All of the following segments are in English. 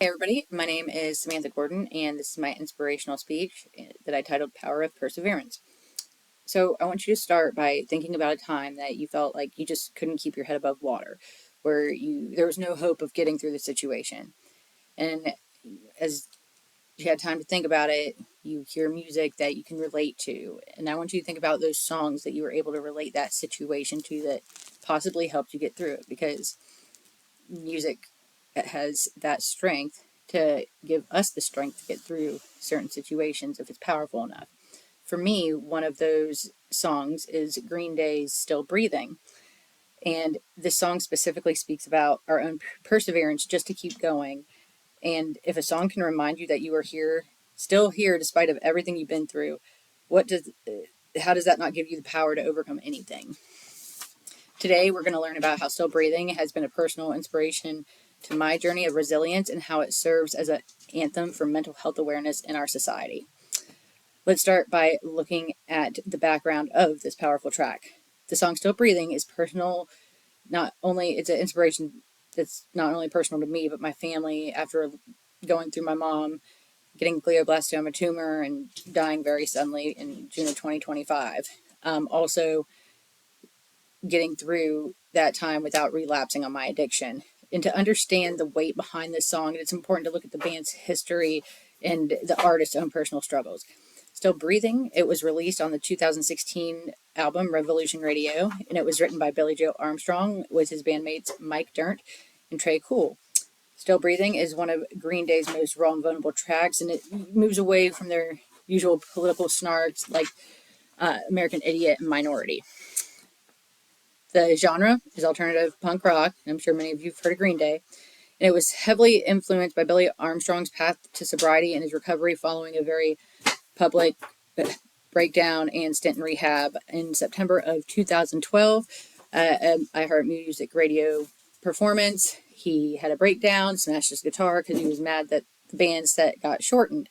Hey everybody, my name is Samantha Gordon, and this is my inspirational speech that I titled Power of Perseverance. So, I want you to start by thinking about a time that you felt like you just couldn't keep your head above water, where there was no hope of getting through the situation. And as you had time to think about it, you hear music that you can relate to. And I want you to think about those songs that you were able to relate that situation to that possibly helped you get through it, because music has that strength to give us the strength to get through certain situations if it's powerful enough. For me, one of those songs is Green Day's Still Breathing. And this song specifically speaks about our own perseverance just to keep going. And if a song can remind you that you are here, still here despite of everything you've been through, what does how does that not give you the power to overcome anything? Today, we're going to learn about how still breathing has been a personal inspiration to my journey of resilience and how it serves as an anthem for mental health awareness in our society. Let's start by looking at the background of this powerful track. The song Still Breathing is personal, not only it's an inspiration that's not only personal to me, but my family after going through my mom getting glioblastoma tumor and dying very suddenly in June of 2025. Also, getting through that time without relapsing on my addiction. And to understand the weight behind this song, it's important to look at the band's history and the artist's own personal struggles. Still Breathing, it was released on the 2016 album Revolution Radio, and it was written by Billy Joe Armstrong with his bandmates Mike Dirnt and Trey Cool. Still Breathing is one of Green Day's most raw and vulnerable tracks, and it moves away from their usual political snarks like American Idiot and Minority. The genre is alternative punk rock. I'm sure many of you have heard of Green Day. And it was heavily influenced by Billy Armstrong's path to sobriety and his recovery following a very public breakdown and stint in rehab. In September of 2012, I heard music radio performance. He had a breakdown, smashed his guitar because he was mad that the band set got shortened.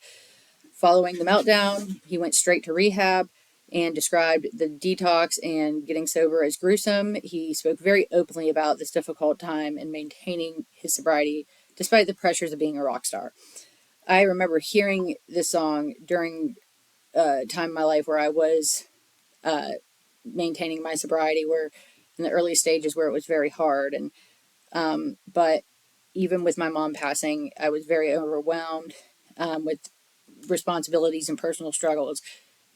Following the meltdown, he went straight to rehab and described the detox and getting sober as gruesome. He spoke very openly about this difficult time in maintaining his sobriety despite the pressures of being a rock star. I remember hearing this song during a time in my life where I was maintaining my sobriety, where in the early stages where it was very hard. But even with my mom passing, I was very overwhelmed with responsibilities and personal struggles.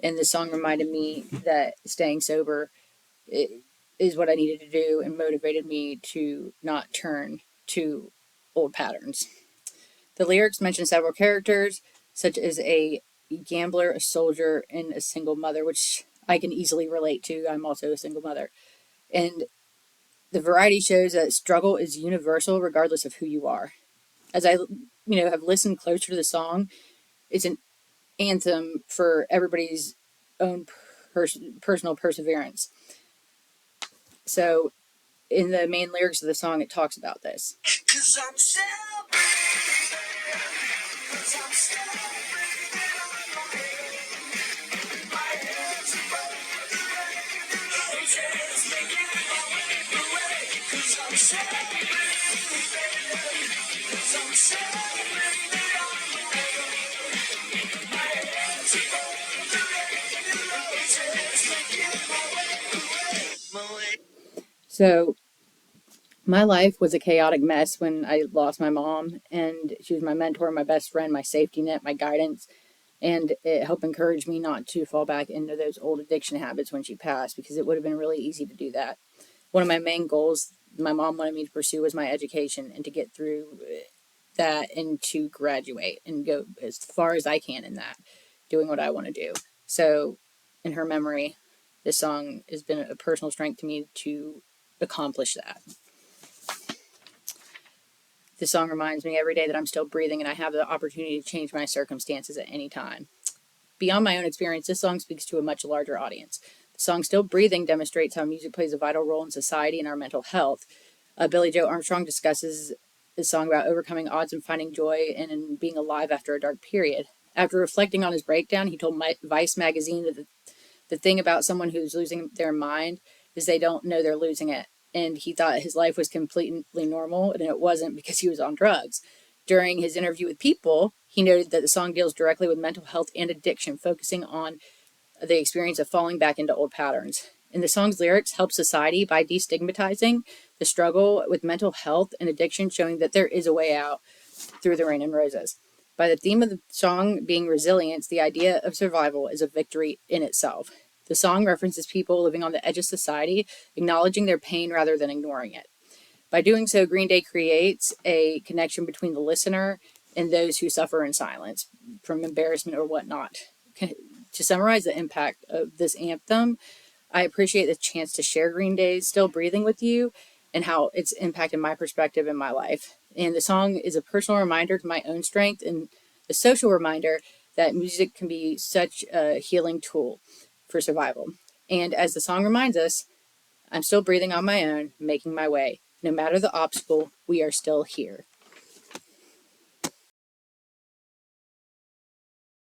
And the song reminded me that staying sober is what I needed to do and motivated me to not turn to old patterns. The lyrics mention several characters, such as a gambler, a soldier, and a single mother, which I can easily relate to. I'm also a single mother. And the variety shows that struggle is universal regardless of who you are. As I have listened closer to the song, it's an anthem for everybody's own personal perseverance. So, in the main lyrics of the song, it talks about this. 'Cause I'm still breathing, 'cause I'm still breathing. My hands above the ocean's making my way away. 'Cause I'm still breathing, 'cause I'm still breathing on the way. My hands above the ocean's making my way. So, my life was a chaotic mess when I lost my mom, and she was my mentor, my best friend, my safety net, my guidance, and it helped encourage me not to fall back into those old addiction habits when she passed, because it would have been really easy to do that. One of my main goals my mom wanted me to pursue was my education and to get through that and to graduate and go as far as I can in that, doing what I want to do. So, in her memory, this song has been a personal strength to me to accomplish that. This song reminds me every day that I'm still breathing and I have the opportunity to change my circumstances at any time. Beyond my own experience, this song speaks to a much larger audience. The song Still Breathing demonstrates how music plays a vital role in society and our mental health. Billy Joe Armstrong discusses this song about overcoming odds and finding joy and in being alive after a dark period. After reflecting on his breakdown, he told Vice magazine that the thing about someone who's losing their mind is they don't know they're losing it. And he thought his life was completely normal, and it wasn't, because he was on drugs. During his interview with People, he noted that the song deals directly with mental health and addiction, focusing on the experience of falling back into old patterns. And the song's lyrics help society by destigmatizing the struggle with mental health and addiction, showing that there is a way out through the rain and roses. By the theme of the song being resilience, the idea of survival is a victory in itself. The song references people living on the edge of society, acknowledging their pain rather than ignoring it. By doing so, Green Day creates a connection between the listener and those who suffer in silence from embarrassment or whatnot. To summarize the impact of this anthem, I appreciate the chance to share Green Day's Still Breathing with you and how it's impacted my perspective in my life. And the song is a personal reminder to my own strength and a social reminder that music can be such a healing tool for survival. And as the song reminds us, I'm still breathing on my own, making my way. No matter the obstacle, we are still here.